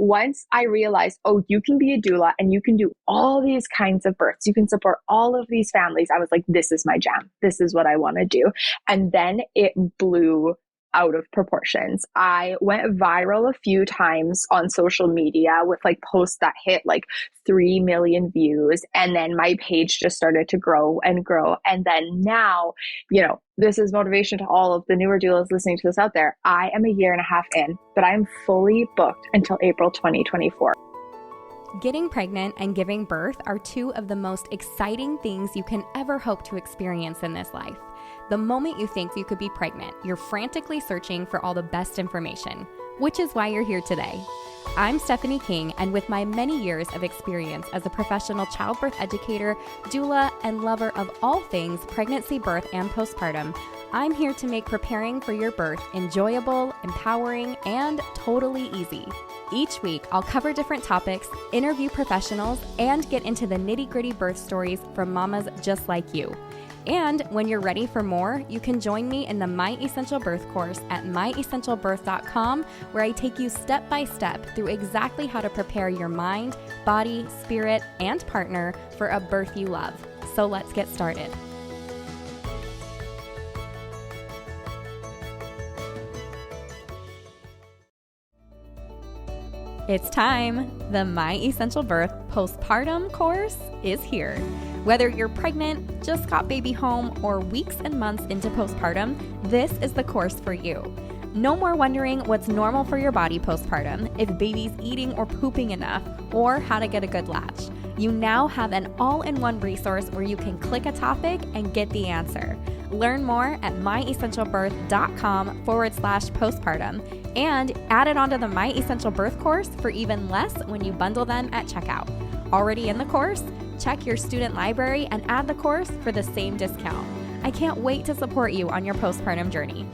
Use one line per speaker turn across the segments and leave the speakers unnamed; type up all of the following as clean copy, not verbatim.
once I realized, oh, you can be a doula and you can do all these kinds of births, you can support all of these families, I was like, this is my jam. This is what I want to do. And then it blew out of proportions. I went viral a few times on social media with like posts that hit like 3 million views. And then my page just started to grow and grow. And then now, this is motivation to all of the newer doulas listening to this out there. I am a year and a half in, but I'm fully booked until April 2024.
Getting pregnant and giving birth are two of the most exciting things you can ever hope to experience in this life. The moment you think you could be pregnant, you're frantically searching for all the best information, which is why you're here today. I'm Stephanie King, and with my many years of experience as a professional childbirth educator, doula, and lover of all things pregnancy, birth, and postpartum, I'm here to make preparing for your birth enjoyable, empowering, and totally easy. Each week, I'll cover different topics, interview professionals, and get into the nitty-gritty birth stories from mamas just like you. And when you're ready for more, you can join me in the My Essential Birth course at myessentialbirth.com, where I take you step by step through exactly how to prepare your mind, body, spirit, and partner for a birth you love. So let's get started. It's time. The My Essential Birth Postpartum course is here. Whether you're pregnant, just got baby home, or weeks and months into postpartum, this is the course for you. No more wondering what's normal for your body postpartum, if baby's eating or pooping enough, or how to get a good latch. You now have an all-in-one resource where you can click a topic and get the answer. Learn more at myessentialbirth.com/postpartum and add it onto the My Essential Birth course for even less when you bundle them at checkout. Already in the course? Check your student library and add the course for the same discount. I can't wait to support you on your postpartum journey.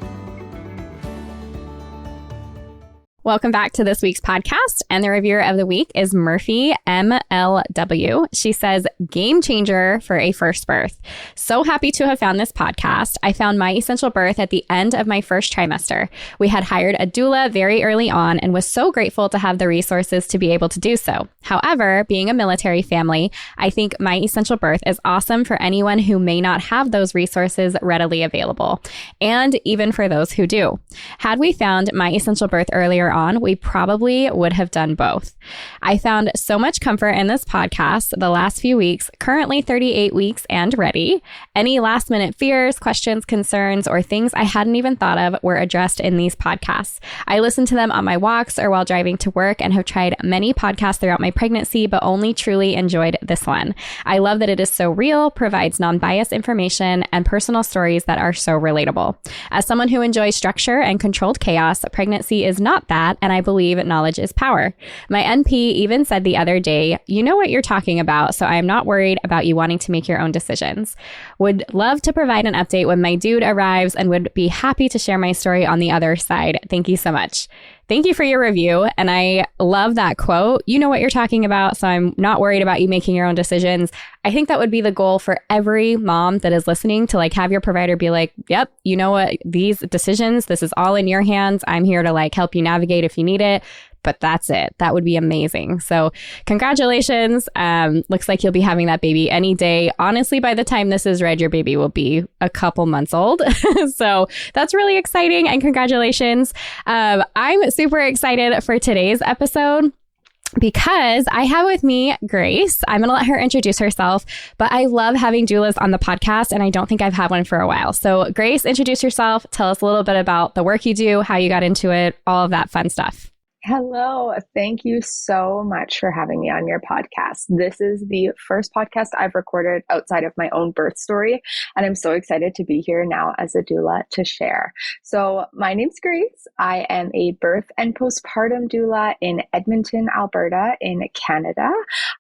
Welcome back to this week's podcast, and the reviewer of the week is Murphy MLW. She says, game changer for a first birth. So happy to have found this podcast. I found My Essential Birth at the end of my first trimester. We had hired a doula very early on and was so grateful to have the resources to be able to do so. However, being a military family, I think My Essential Birth is awesome for anyone who may not have those resources readily available, and even for those who do. Had we found My Essential Birth earlier on, we probably would have done both. I found so much comfort in this podcast the last few weeks, currently 38 weeks and ready. Any last minute fears, questions, concerns, or things I hadn't even thought of were addressed in these podcasts. I listen to them on my walks or while driving to work and have tried many podcasts throughout my pregnancy, but only truly enjoyed this one. I love that it is so real, provides non-biased information, and personal stories that are so relatable. As someone who enjoys structure and controlled chaos, pregnancy is not that, and I believe knowledge is power. My NP even said the other day, you know what you're talking about, so I am not worried about you wanting to make your own decisions. Would love to provide an update when my dude arrives and would be happy to share my story on the other side. Thank you so much. Thank you for your review. And I love that quote. You know what you're talking about, so I'm not worried about you making your own decisions. I think that would be the goal for every mom that is listening, to have your provider be like, yep, you know what, these decisions, this is all in your hands. I'm here to help you navigate if you need it. But that's it. That would be amazing. So congratulations. Looks like you'll be having that baby any day. Honestly, by the time this is read, your baby will be a couple months old. So that's really exciting, and congratulations. I'm super excited for today's episode because I have with me Grace. I'm going to let her introduce herself, but I love having doulas on the podcast, and I don't think I've had one for a while. So Grace, introduce yourself. Tell us a little bit about the work you do, how you got into it, all of that fun stuff.
Hello. Thank you so much for having me on your podcast. This is the first podcast I've recorded outside of my own birth story, and I'm so excited to be here now as a doula to share. So my name's Grace. I am a birth and postpartum doula in Edmonton, Alberta in Canada.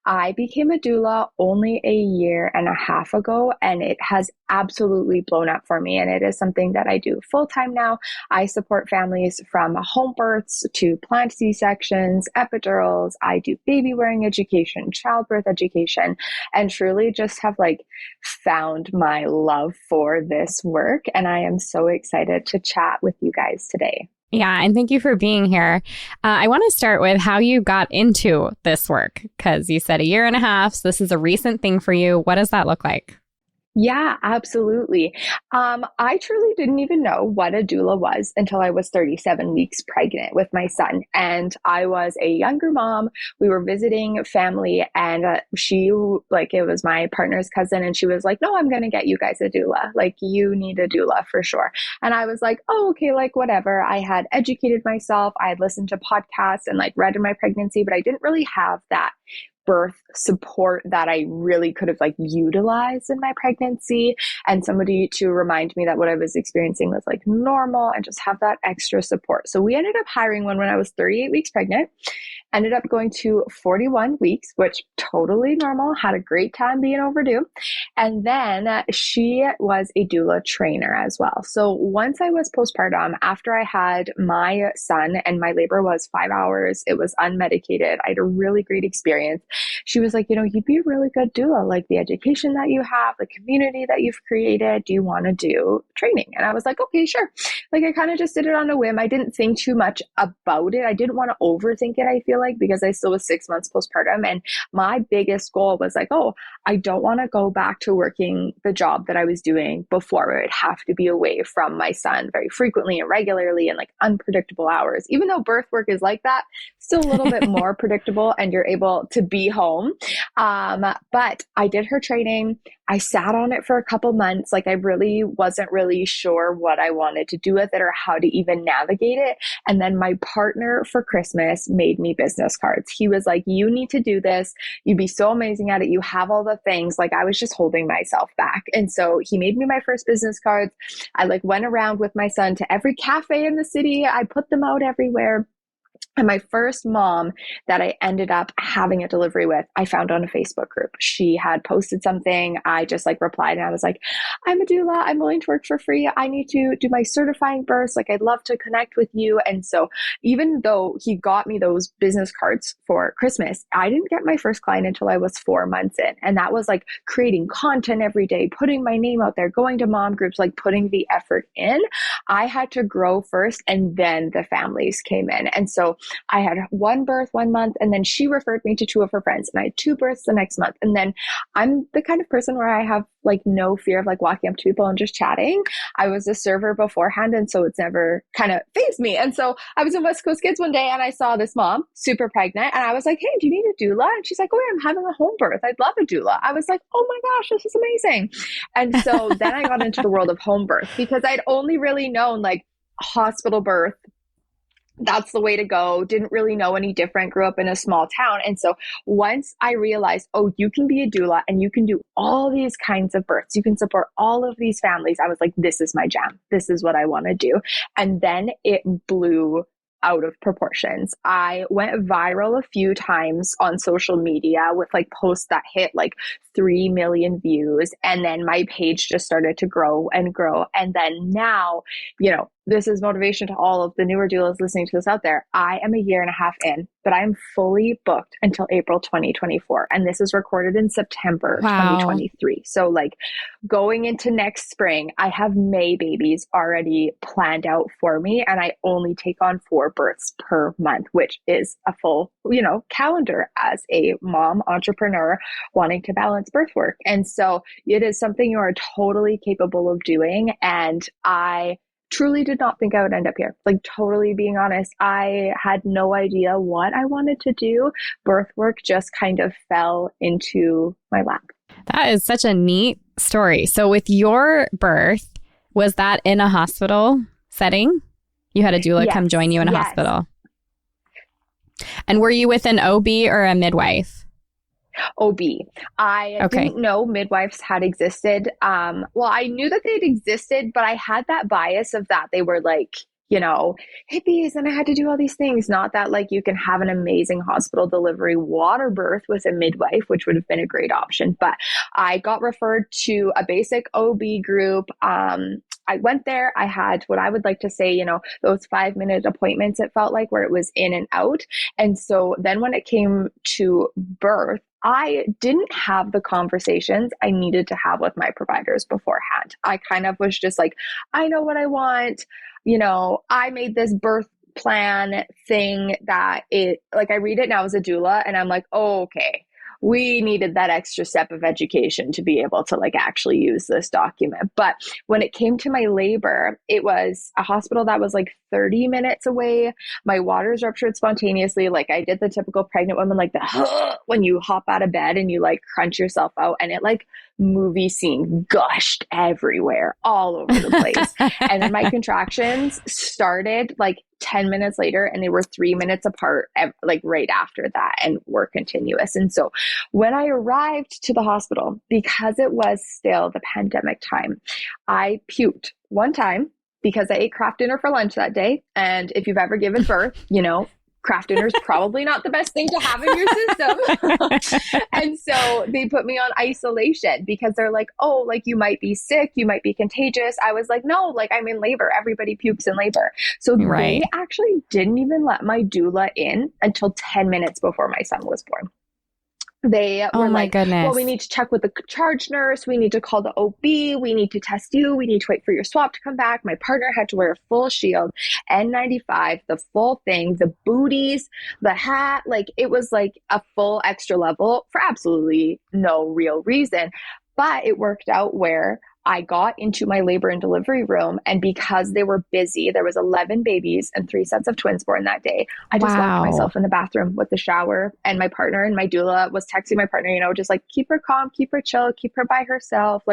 I became a doula only a year and a half ago, and it has absolutely blown up for me, and it is something that I do full-time now. I support families from home births to planned C-sections, epidurals. I do baby wearing education, childbirth education, and truly just have found my love for this work. And I am so excited to chat with you guys today.
Yeah, and thank you for being here. I want to start with how you got into this work, because you said a year and a half. So this is a recent thing for you. What does that look like?
Yeah, absolutely. I truly didn't even know what a doula was until I was 37 weeks pregnant with my son. And I was a younger mom. We were visiting family, and it was my partner's cousin. And she was like, no, I'm going to get you guys a doula. Like, you need a doula for sure. And I was like, oh, okay, like whatever. I had educated myself. I had listened to podcasts and like read in my pregnancy, but I didn't really have that birth support that I really could have like utilized in my pregnancy, and somebody to remind me that what I was experiencing was like normal and just have that extra support. So we ended up hiring one when I was 38 weeks pregnant, ended up going to 41 weeks, which totally normal, had a great time being overdue. And then she was a doula trainer as well. So once I was postpartum, after I had my son and my labor was 5 hours, it was unmedicated. I had a really great experience. She was like, you'd be a really good doula, like the education that you have, the community that you've created. Do you want to do training? And I was like, okay, sure. Like, I kind of just did it on a whim. I didn't think too much about it. I didn't want to overthink it, I feel like, because I still was 6 months postpartum. And my biggest goal was like, oh, I don't want to go back to working the job that I was doing before, where I'd have to be away from my son very frequently and regularly and like unpredictable hours. Even though birth work is like that, still a little bit more predictable and you're able to be home. But I did her training. I sat on it for a couple months. Like, I really wasn't really sure what I wanted to do with it or how to even navigate it. And then my partner for Christmas made me business cards. He was like, you need to do this. You'd be so amazing at it. You have all the things. Like, I was just holding myself back. And so he made me my first business cards. I like went around with my son to every cafe in the city. I put them out everywhere. And my first mom that I ended up having a delivery with, I found on a Facebook group. She had posted something. I just like replied and I was like, I'm a doula. I'm willing to work for free. I need to do my certifying births. Like, I'd love to connect with you. And so even though he got me those business cards for Christmas, I didn't get my first client until I was 4 months in. And that was like creating content every day, putting my name out there, going to mom groups, like putting the effort in. I had to grow first, and then the families came in. And so I had one birth 1 month, and then she referred me to two of her friends, and I had two births the next month. And then I'm the kind of person where I have like no fear of like walking up to people and just chatting. I was a server beforehand, and so it's never kind of fazed me. And so I was in West Coast Kids one day and I saw this mom super pregnant, and I was like, hey, do you need a doula? And she's like, oh, yeah, I'm having a home birth. I'd love a doula. I was like, oh my gosh, this is amazing. And so then I got into the world of home birth because I'd only really known like hospital birth. That's the way to go. Didn't really know any different. Grew up in a small town. And so once I realized, oh, you can be a doula and you can do all these kinds of births, you can support all of these families, I was like, this is my jam. This is what I want to do. And then it blew out of proportions. I went viral a few times on social media with like posts that hit like 3 million views. And then my page just started to grow and grow. And then now, this is motivation to all of the newer doulas listening to this out there. I am a year and a half in, but I'm fully booked until April 2024. And this is recorded in September 2023. So like going into next spring, I have May babies already planned out for me. And I only take on 4 births per month, which is a full, calendar as a mom entrepreneur wanting to balance birth work. And so it is something you are totally capable of doing. And I truly did not think I would end up here. Like, totally being honest, I had no idea what I wanted to do. Birth work just kind of fell into my lap.
That is such a neat story. So with your birth, was that in a hospital setting? You had a doula come join you in a hospital? And were you with an OB or a midwife?
OB. I didn't know midwives had existed. Well, I knew that they'd existed, but I had that bias of that they were like, hippies, and I had to do all these things. Not that like you can have an amazing hospital delivery water birth with a midwife, which would have been a great option. But I got referred to a basic OB group. I went there. I had what I would like to say, those 5-minute appointments, it felt like, where it was in and out. And so then when it came to birth, I didn't have the conversations I needed to have with my providers beforehand. I kind of was just like, I know what I want. I made this birth plan thing that I read it now as a doula and I'm like, oh, okay. We needed that extra step of education to be able to actually use this document. But when it came to my labor, it was a hospital that was 30 minutes away. My waters ruptured spontaneously. I did the typical pregnant woman, when you hop out of bed and you crunch yourself out, and it movie scene gushed everywhere, all over the place. And then my contractions started 10 minutes later, and they were 3 minutes apart, right after that, and were continuous. And so when I arrived to the hospital, because it was still the pandemic time, I puked one time because I ate Kraft dinner for lunch that day. And if you've ever given birth, Kraft dinner is probably not the best thing to have in your system. And so they put me on isolation because they're like, oh, you might be sick, you might be contagious. I was like, no, I'm in labor. Everybody pukes in labor. So They actually didn't even let my doula in until 10 minutes before my son was born. They were
goodness.
Well, we need to check with the charge nurse. We need to call the OB. We need to test you. We need to wait for your swab to come back. My partner had to wear a full shield, N95, the full thing, the booties, the hat. It was a full extra level for absolutely no real reason. But it worked out where I got into my labor and delivery room, and because they were busy, there was 11 babies and 3 sets of twins born that day. I just locked myself in the bathroom with the shower, and my partner and my doula was texting my partner, just keep her calm, keep her chill, keep her by herself.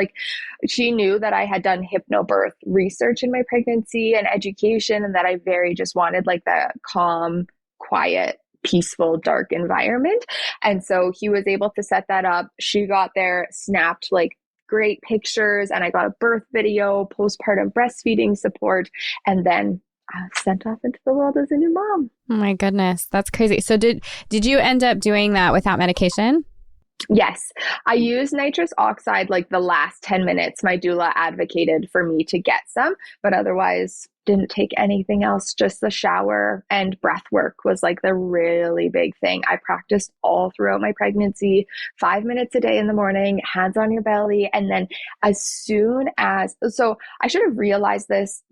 She knew that I had done hypnobirth research in my pregnancy and education, and that I very just wanted the calm, quiet, peaceful, dark environment. And so he was able to set that up. She got there, snapped great pictures, and I got a birth video, postpartum breastfeeding support, and then I was sent off into the world as a new mom.
Oh my goodness, that's crazy. So did you end up doing that without medication?
Yes. I used nitrous oxide the last 10 minutes. My doula advocated for me to get some, but otherwise didn't take anything else. Just the shower and breath work was the really big thing. I practiced all throughout my pregnancy, 5 minutes a day in the morning, hands on your belly. And then so I should have realized this,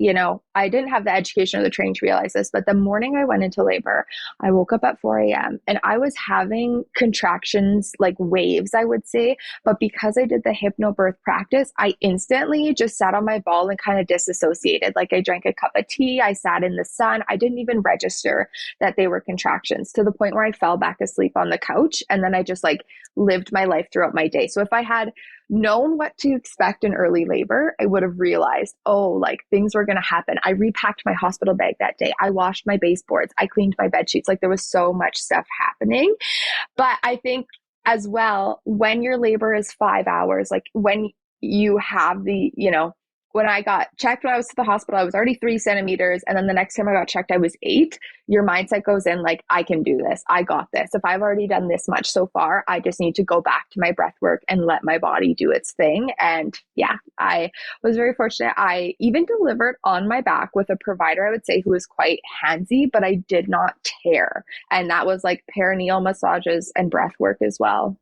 I didn't have the education or the training to realize this, but the morning I went into labor, I woke up at 4 a.m. and I was having contractions, waves, I would say. But because I did the hypnobirth practice, I instantly just sat on my ball and kind of disassociated. I drank a cup of tea. I sat in the sun. I didn't even register that they were contractions, to the point where I fell back asleep on the couch. And then I just lived my life throughout my day. So if I had known what to expect in early labor, I would have realized, things were going to happen. I repacked my hospital bag that day. I washed my baseboards. I cleaned my bed sheets. There was so much stuff happening. But I think as well, when your labor is 5 hours, when you have when I got checked when I was to the hospital, I was already 3 centimeters. And then the next time I got checked, I was 8. Your mindset goes in I can do this. I got this. If I've already done this much so far, I just need to go back to my breath work and let my body do its thing. And yeah, I was very fortunate. I even delivered on my back with a provider, I would say, who was quite handsy, but I did not tear. And that was perineal massages and breath work as well.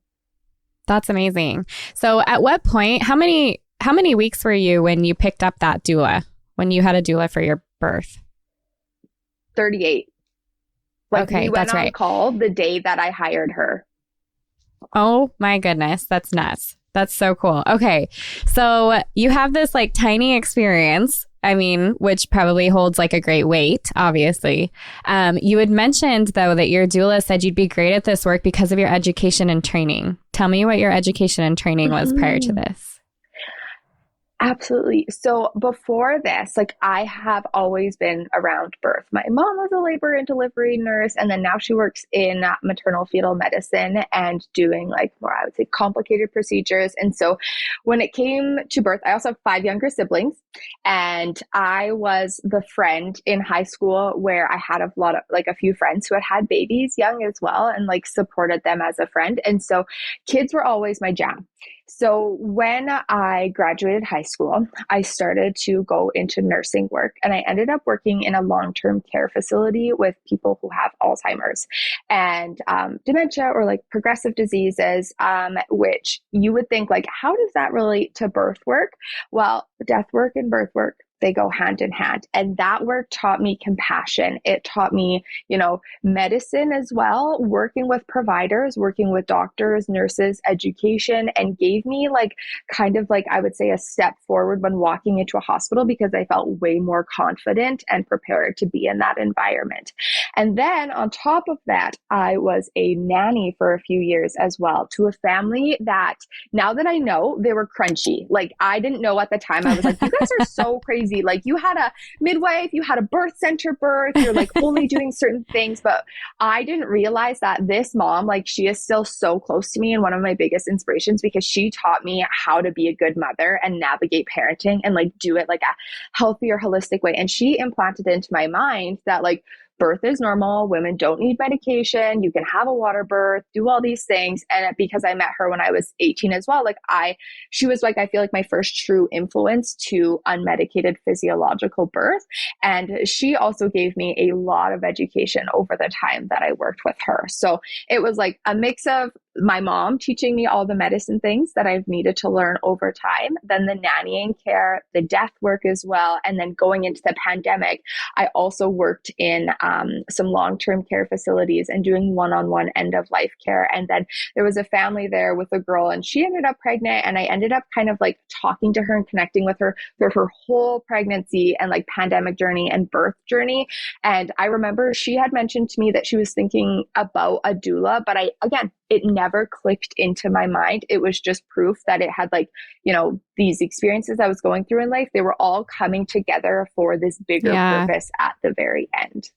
That's amazing. So at what point, how many weeks were you when you picked up that doula, when you had a doula for your birth?
38.
Okay,
we went
that's
on
right.
call the day that I hired her.
Oh my goodness, that's nuts. That's so cool. Okay, so you have this tiny experience, which probably holds a great weight, obviously. You had mentioned, though, that your doula said you'd be great at this work because of your education and training. Tell me what your education and training was prior to this.
Absolutely. So before this, I have always been around birth. My mom was a labor and delivery nurse, and then now she works in maternal fetal medicine and doing more, I would say, complicated procedures. And so when it came to birth, I also have 5 younger siblings, and I was the friend in high school where I had a few friends who had babies young as well, and supported them as a friend. And so kids were always my jam. So when I graduated high school, I started to go into nursing work, and I ended up working in a long-term care facility with people who have Alzheimer's and dementia or like progressive diseases, which you would think like, how does that relate to birth work? Well, death work and birth work, they go hand in hand. And that work taught me compassion. It taught me, medicine as well, working with providers, working with doctors, nurses, education, and gave me like kind of like, I would say, a step forward when walking into a hospital because I felt way more confident and prepared to be in that environment. And then on top of that, I was a nanny for a few years as well to a family that now that I know, they were crunchy. Like I didn't know at the time. I was like, you guys are so crazy. Like you had a midwife, you had a birth center birth, you're like only doing certain things. But I didn't realize that this mom, like she is still so close to me and one of my biggest inspirations because she taught me how to be a good mother and navigate parenting and like do it like a healthier, holistic way. And she implanted into my mind that like birth is normal. Women don't need medication. You can have a water birth, do all these things. And because I met her when I was 18 as well, she was like, I feel like my first true influence to unmedicated physiological birth. And she also gave me a lot of education over the time that I worked with her. So it was like a mix of my mom teaching me all the medicine things that I've needed to learn over time, then the nannying care, the death work as well. And then going into the pandemic, I also worked in some long-term care facilities and doing one-on-one end-of-life care. And then there was a family there with a girl and she ended up pregnant, and I ended up kind of like talking to her and connecting with her through her whole pregnancy and like pandemic journey and birth journey. And I remember she had mentioned to me that she was thinking about a doula, but it never clicked into my mind. It was just proof that it had like, these experiences I was going through in life, they were all coming together for this bigger purpose at the very end.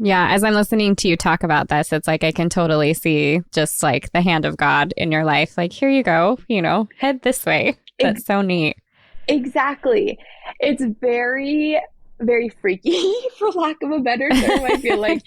Yeah, as I'm listening to you talk about this, it's like I can totally see just like the hand of God in your life. Like, here you go, head this way. That's so neat.
Exactly. It's very, very freaky, for lack of a better term. I feel like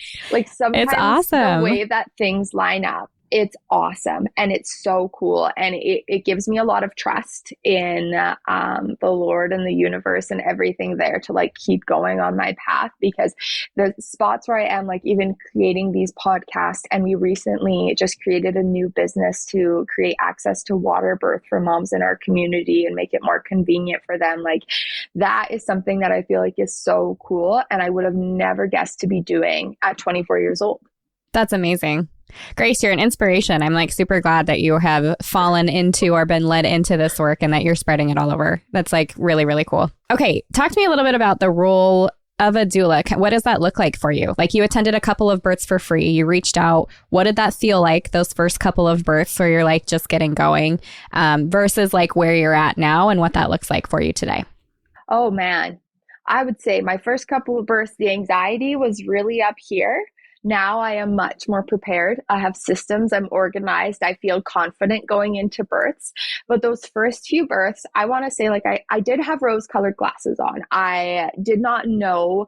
sometimes
it's awesome.
The way that things line up, it's awesome. And it's so cool. And it gives me a lot of trust in the Lord and the universe and everything there to like keep going on my path, because the spots where I am, like even creating these podcasts, and we recently just created a new business to create access to water birth for moms in our community and make it more convenient for them. Like that is something that I feel like is so cool. And I would have never guessed to be doing at 24 years old.
That's amazing. Grace, you're an inspiration. I'm like super glad that you have fallen into or been led into this work and that you're spreading it all over. That's like really, really cool. Okay, talk to me a little bit about the role of a doula. What does that look like for you? Like you attended a couple of births for free. You reached out. What did that feel like those first couple of births where you're like just getting going versus like where you're at now and what that looks like for you today?
Oh man, I would say my first couple of births, the anxiety was really up here. Now I am much more prepared. I have systems. I'm organized. I feel confident going into births. But those first few births, I want to say like I did have rose-colored glasses on. I did not know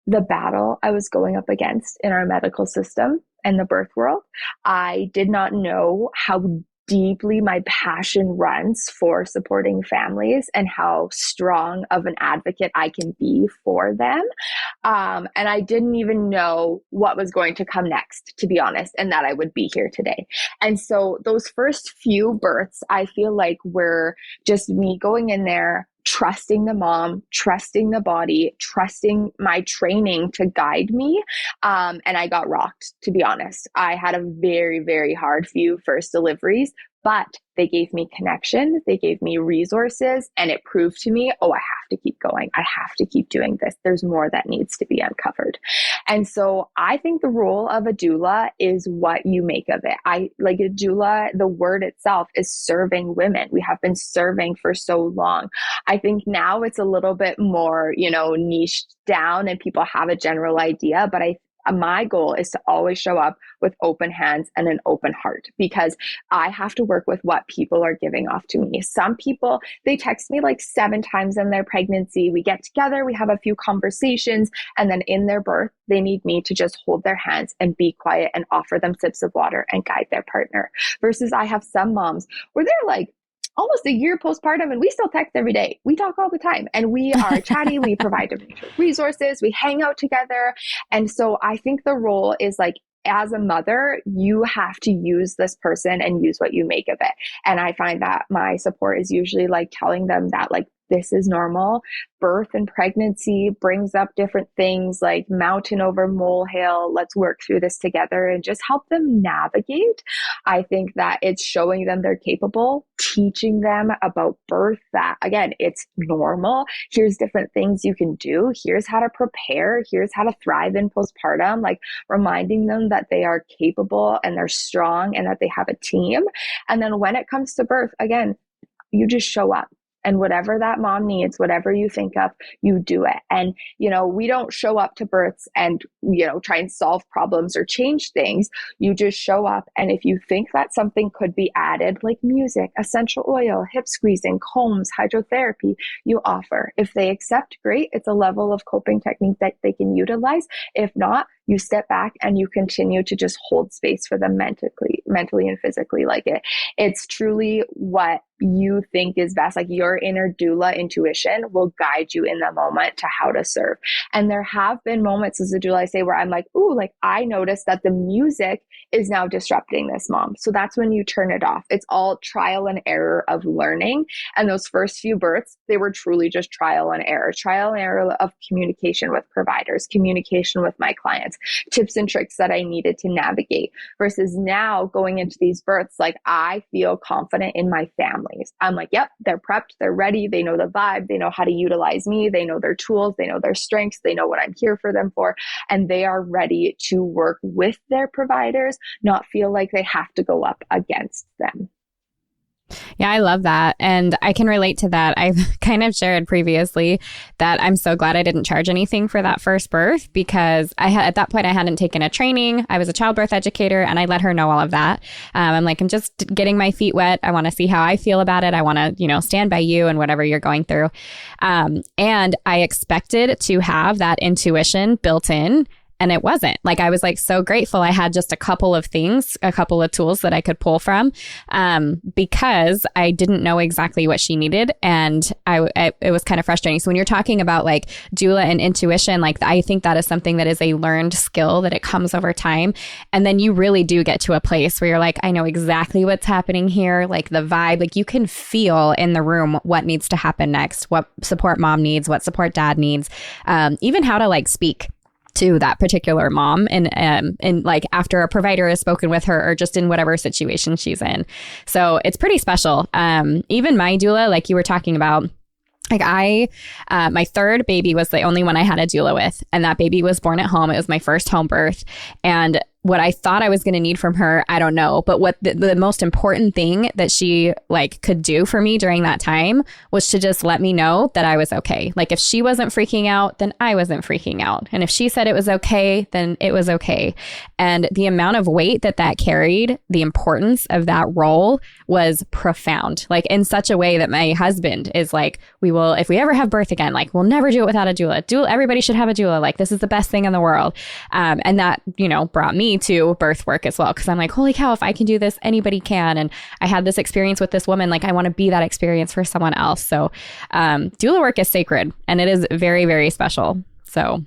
the battle I was going up against in our medical system and the birth world. I did not know how deeply my passion runs for supporting families and how strong of an advocate I can be for them. And I didn't even know what was going to come next, to be honest, and that I would be here today. And so those first few births, I feel like were just me going in there, trusting the mom, trusting the body, trusting my training to guide me. And I got rocked, to be honest. I had a very, very hard few first deliveries, but they gave me connection, they gave me resources, and it proved to me, I have to keep going. I have to keep doing this. There's more that needs to be uncovered. And so I think the role of a doula is what you make of it. Like a doula, the word itself is serving women. We have been serving for so long. I think now it's a little bit more, niched down and people have a general idea, but my goal is to always show up with open hands and an open heart, because I have to work with what people are giving off to me. Some people, they text me like 7 times in their pregnancy. We get together, we have a few conversations, and then in their birth, they need me to just hold their hands and be quiet and offer them sips of water and guide their partner. Versus I have some moms where they're like almost a year postpartum and we still text every day. We talk all the time and we are chatty. We provide resources. We hang out together. And so I think the role is like, as a mother, you have to use this person and use what you make of it. And I find that my support is usually like telling them that like, this is normal. Birth and pregnancy brings up different things like mountain over molehill. Let's work through this together and just help them navigate. I think that it's showing them they're capable, teaching them about birth, that again, it's normal. Here's different things you can do. Here's how to prepare. Here's how to thrive in postpartum. Like reminding them that they are capable and they're strong and that they have a team. And then when it comes to birth, again, you just show up. And whatever that mom needs, whatever you think of, you do it. And, you know, we don't show up to births and, you know, try and solve problems or change things. You just show up. And if you think that something could be added, like music, essential oil, hip squeezing, combs, hydrotherapy, you offer. If they accept, great. It's a level of coping technique that they can utilize. If not, you step back and you continue to just hold space for them mentally and physically. Like it's truly what you think is best. Like your inner doula intuition will guide you in the moment to how to serve. And there have been moments as a doula, I say, where I'm like, ooh, like I noticed that the music is now disrupting this mom. So that's when you turn it off. It's all trial and error of learning. And those first few births, they were truly just trial and error of communication with providers, communication with my clients, tips and tricks that I needed to navigate. Versus now going into these births, like I feel confident in my families. I'm like, yep, they're prepped, they're ready, they know the vibe, they know how to utilize me, they know their tools, they know their strengths, they know what I'm here for them for, and they are ready to work with their providers, not feel like they have to go up against them.
Yeah, I love that. And I can relate to that. I've kind of shared previously that I'm so glad I didn't charge anything for that first birth, because at that point I hadn't taken a training. I was a childbirth educator and I let her know all of that. I'm like, I'm just getting my feet wet. I want to see how I feel about it. I want to, stand by you and whatever you're going through. And I expected to have that intuition built in. And it wasn't. Like, I was like so grateful I had just a couple of tools that I could pull from, because I didn't know exactly what she needed. And it was kind of frustrating. So when you're talking about like doula and intuition, like I think that is something that is a learned skill, that it comes over time. And then you really do get to a place where you're like, I know exactly what's happening here. Like the vibe, like you can feel in the room what needs to happen next, what support mom needs, what support dad needs, even how to like speak to that particular mom and like after a provider has spoken with her or just in whatever situation she's in. So it's pretty special. Even my doula, like you were talking about, like my third baby was the only one I had a doula with, and that baby was born at home. It was my first home birth. And what I thought I was going to need from her, I don't know. But what the most important thing that she like could do for me during that time was to just let me know that I was okay. Like if she wasn't freaking out, then I wasn't freaking out. And if she said it was okay, then it was okay. And the amount of weight that carried, the importance of that role was profound. Like in such a way that my husband is like, if we ever have birth again, like we'll never do it without a doula. Everybody should have a doula. Like this is the best thing in the world. And that, brought me to birth work as well. Cause I'm like, holy cow, if I can do this, anybody can. And I had this experience with this woman. Like I want to be that experience for someone else. So, doula work is sacred and it is very, very special. So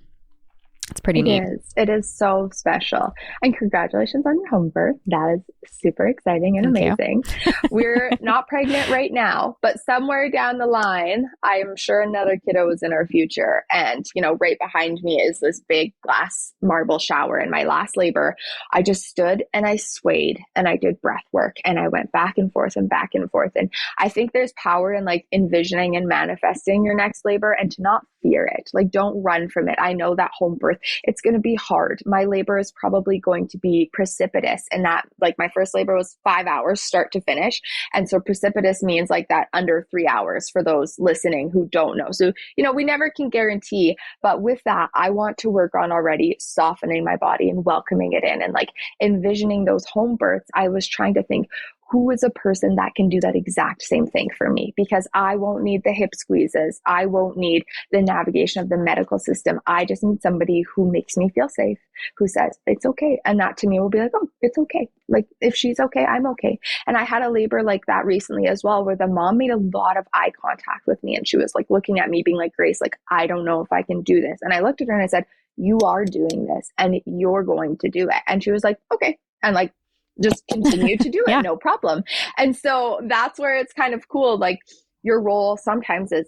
it's pretty neat.
It is so special. And congratulations on your home birth. That is super exciting and amazing. We're not pregnant right now, but somewhere down the line, I am sure another kiddo is in our future. And, right behind me is this big glass marble shower. In my last labor, I just stood and I swayed and I did breath work and I went back and forth and back and forth. And I think there's power in like envisioning and manifesting your next labor and to not fear it. Like, don't run from it. I know that home birth, it's going to be hard. My labor is probably going to be precipitous, and that, like, my first labor was 5 hours start to finish. And so precipitous means like that under 3 hours for those listening who don't know. So, we never can guarantee, but with that, I want to work on already softening my body and welcoming it in, and like envisioning those home births. I was trying to think, who is a person that can do that exact same thing for me? Because I won't need the hip squeezes. I won't need the navigation of the medical system. I just need somebody who makes me feel safe, who says, it's okay. And that to me will be like, oh, it's okay. Like, if she's okay, I'm okay. And I had a labor like that recently as well, where the mom made a lot of eye contact with me. And she was like looking at me being like, Grace, like, I don't know if I can do this. And I looked at her and I said, you are doing this and you're going to do it. And she was like, okay. And like, just continue to do it.
Yeah.
No problem. And so that's where it's kind of cool. Like, your role sometimes is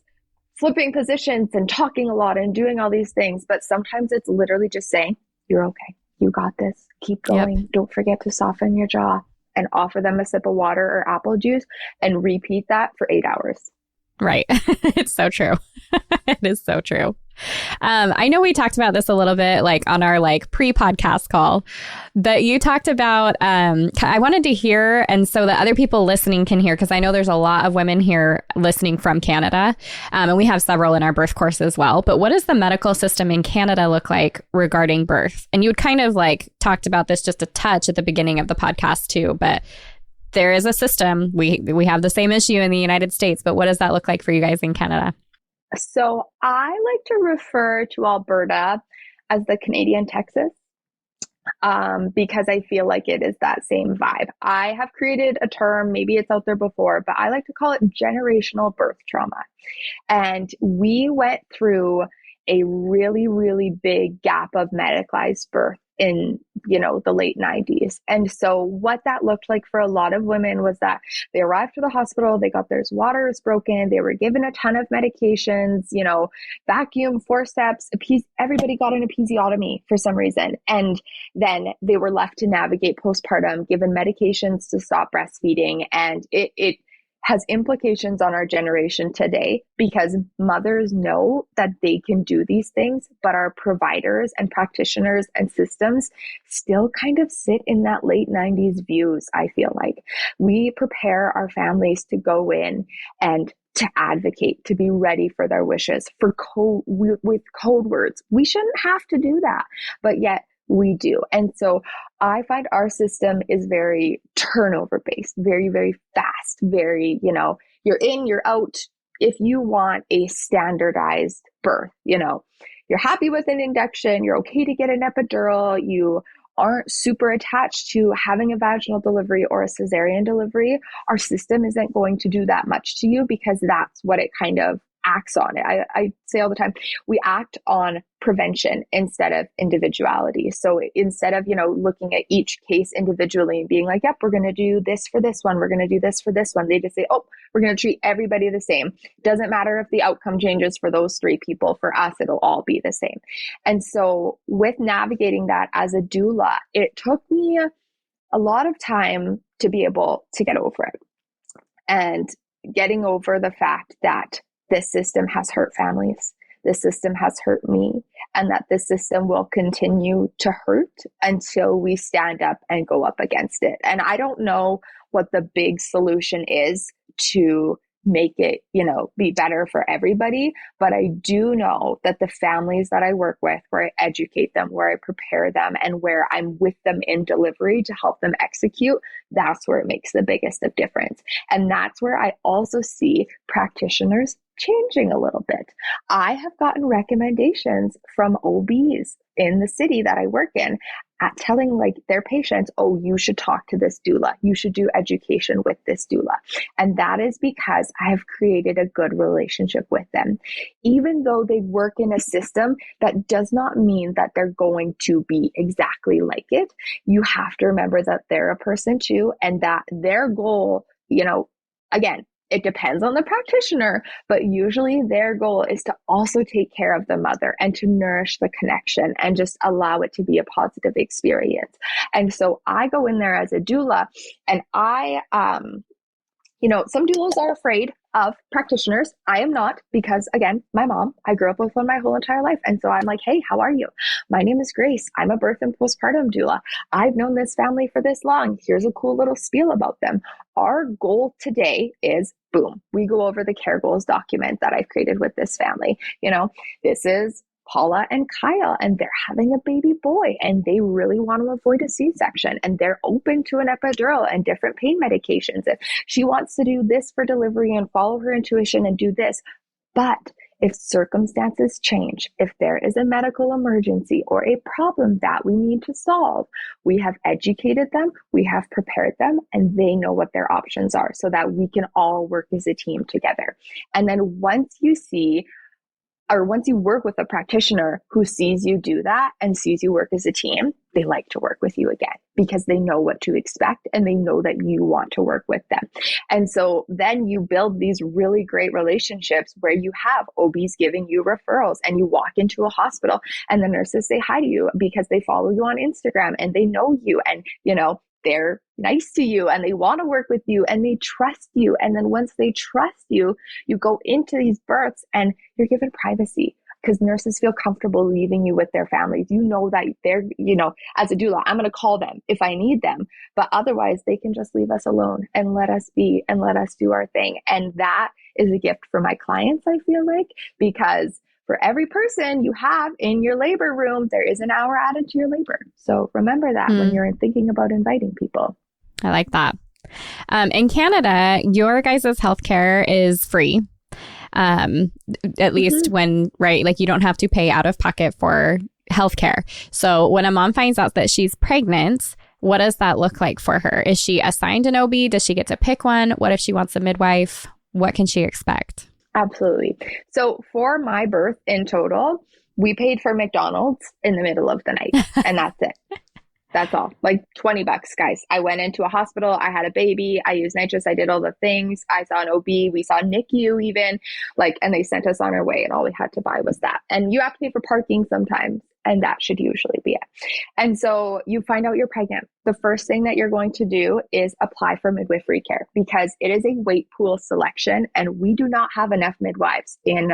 flipping positions and talking a lot and doing all these things. But sometimes it's literally just saying, you're okay. You got this. Keep going. Yep. Don't forget to soften your jaw, and offer them a sip of water or apple juice, and repeat that for 8 hours.
Right. It's so true. It is so true. I know we talked about this a little bit, like on our like pre-podcast call, but you talked about, I wanted to hear, and so that other people listening can hear, because I know there's a lot of women here listening from Canada, and we have several in our birth course as well. But what does the medical system in Canada look like regarding birth? And you had kind of like talked about this just a touch at the beginning of the podcast too, but there is a system. We have the same issue in the United States, but what does that look like for you guys in Canada?
So I like to refer to Alberta as the Canadian Texas, because I feel like it is that same vibe. I have created a term, maybe it's out there before, but I like to call it generational birth trauma. And we went through a really, really big gap of medicalized birth in, the late 90s. And so what that looked like for a lot of women was that they arrived to the hospital, they got their waters broken, they were given a ton of medications, vacuum, forceps, everybody got an episiotomy for some reason. And then they were left to navigate postpartum, given medications to stop breastfeeding. And it has implications on our generation today, because mothers know that they can do these things, but our providers and practitioners and systems still kind of sit in that late 90s views. I feel like we prepare our families to go in and to advocate, to be ready for their wishes, with code words. We shouldn't have to do that, but yet we do. And so I find our system is very turnover based, very, very fast, very, you're in, you're out. If you want a standardized birth, you're happy with an induction, you're okay to get an epidural, you aren't super attached to having a vaginal delivery or a cesarean delivery, our system isn't going to do that much to you, because that's what it kind of acts on. I say all the time, we act on prevention instead of individuality. So instead of, looking at each case individually and being like, yep, we're going to do this for this one, we're going to do this for this one, they just say, oh, we're going to treat everybody the same. Doesn't matter if the outcome changes for those 3 people. For us, it'll all be the same. And so with navigating that as a doula, it took me a lot of time to be able to get over it, and getting over the fact that this system has hurt families. This system has hurt me, and that this system will continue to hurt until we stand up and go up against it. And I don't know what the big solution is to make it, be better for everybody. But I do know that the families that I work with, where I educate them, where I prepare them, and where I'm with them in delivery to help them execute, that's where it makes the biggest of difference. And that's where I also see practitioners changing a little bit. I have gotten recommendations from OBs in the city that I work in at telling their patients, oh, you should talk to this doula. You should do education with this doula. And that is because I have created a good relationship with them. Even though they work in a system, that does not mean that they're going to be exactly like it. You have to remember that they're a person too, and that their goal, again, it depends on the practitioner, but usually their goal is to also take care of the mother and to nourish the connection and just allow it to be a positive experience. And so I go in there as a doula, and some doulas are afraid of practitioners. I am not, because again, my mom, I grew up with one my whole entire life. And so I'm like, hey, how are you? My name is Grace. I'm a birth and postpartum doula. I've known this family for this long. Here's a cool little spiel about them. Our goal today is boom. We go over the care goals document that I've created with this family. This is Paula and Kyle, and they're having a baby boy, and they really want to avoid a C-section, and they're open to an epidural and different pain medications. If she wants to do this for delivery and follow her intuition and do this, but if circumstances change, if there is a medical emergency or a problem that we need to solve, we have educated them, we have prepared them, and they know what their options are so that we can all work as a team together. And then once you work with a practitioner who sees you do that and sees you work as a team, they like to work with you again because they know what to expect and they know that you want to work with them. And so then you build these really great relationships where you have OBs giving you referrals, and you walk into a hospital and the nurses say hi to you because they follow you on Instagram and they know you, and they're nice to you and they want to work with you and they trust you. And then once they trust you, you go into these births and you're given privacy because nurses feel comfortable leaving you with their families. You know that they're, as a doula, I'm going to call them if I need them, but otherwise they can just leave us alone and let us be and let us do our thing. And that is a gift for my clients, I feel like, because for every person you have in your labor room, there is an hour added to your labor. So remember that when you're thinking about inviting people.
I like that. In Canada, your guys' healthcare is free. At least when, right, like you don't have to pay out of pocket for healthcare. So when a mom finds out that she's pregnant, what does that look like for her? Is she assigned an OB? Does she get to pick one? What if she wants a midwife? What can she expect?
Absolutely. So for my birth in total, we paid for McDonald's in the middle of the night, and that's it. That's all. Like $20, guys. I went into a hospital. I had a baby. I used nitrous. I did all the things. I saw an OB. We saw NICU even, and they sent us on our way, and all we had to buy was that. And you have to pay for parking sometimes, and that should usually be it. And so you find out you're pregnant. The first thing that you're going to do is apply for midwifery care because it is a wait pool selection, and we do not have enough midwives in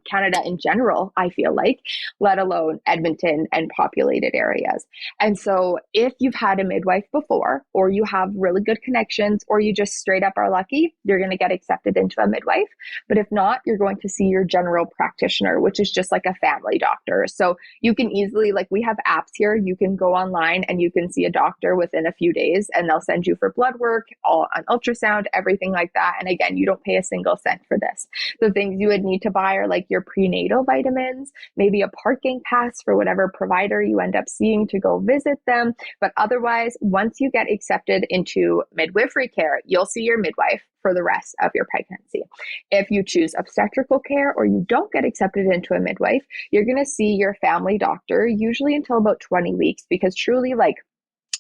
Canada in general, I feel like, let alone Edmonton and populated areas. And so if you've had a midwife before, or you have really good connections, or you just straight up are lucky, you're going to get accepted into a midwife. But if not, you're going to see your general practitioner, which is just like a family doctor. So you can easily, we have apps here, you can go online and you can see a doctor within a few days, and they'll send you for blood work, all on ultrasound, everything like that. And again, you don't pay a single cent for this. The things you would need to buy are your prenatal vitamins, maybe a parking pass for whatever provider you end up seeing to go visit them. But otherwise, once you get accepted into midwifery care, you'll see your midwife for the rest of your pregnancy. If you choose obstetrical care or you don't get accepted into a midwife, you're going to see your family doctor usually until about 20 weeks, because truly,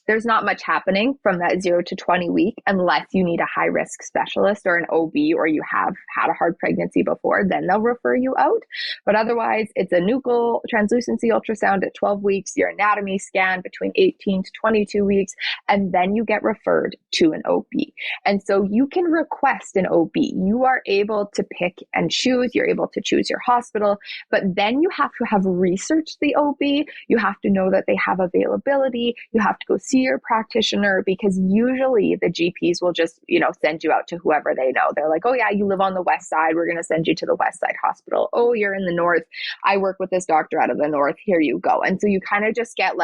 there's not much happening from that 0 to 20 week unless you need a high risk specialist or an OB, or you have had a hard pregnancy before, then they'll refer you out. But otherwise, it's a nuchal translucency ultrasound at 12 weeks, your anatomy scan between 18 to 22 weeks, and then you get referred to an OB. And so you can request an OB. You are able to pick and choose. You're able to choose your hospital, but then you have to have researched the OB. You have to know that they have availability. You have to go see your practitioner, because usually the GPs will just, send you out to whoever they know. They're like, oh yeah, you live on the west side, we're going to send you to the west side hospital. Oh, you're in the north, I work with this doctor out of the north, here you go. And so you kind of just get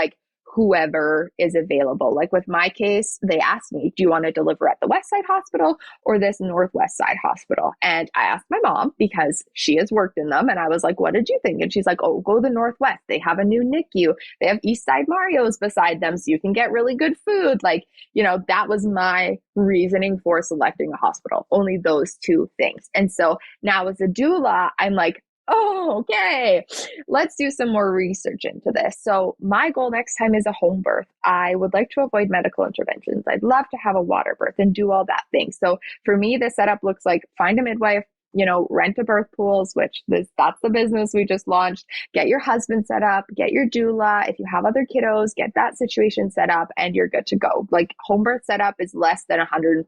whoever is available. With my case, they asked me, do you want to deliver at the West Side Hospital or this Northwest Side Hospital? And I asked my mom, because she has worked in them, and I was like, what did you think? And she's like, oh, go the Northwest. They have a new NICU. They have East Side Mario's beside them, so you can get really good food. That was my reasoning for selecting a hospital. Only those two things. And so now as a doula, I'm like, oh, okay, let's do some more research into this. So my goal next time is a home birth. I would like to avoid medical interventions. I'd love to have a water birth and do all that thing. So for me, the setup looks like find a midwife, rent a birth pools, that's the business we just launched. Get your husband set up, get your doula. If you have other kiddos, get that situation set up and you're good to go. Like home birth setup is less than $150,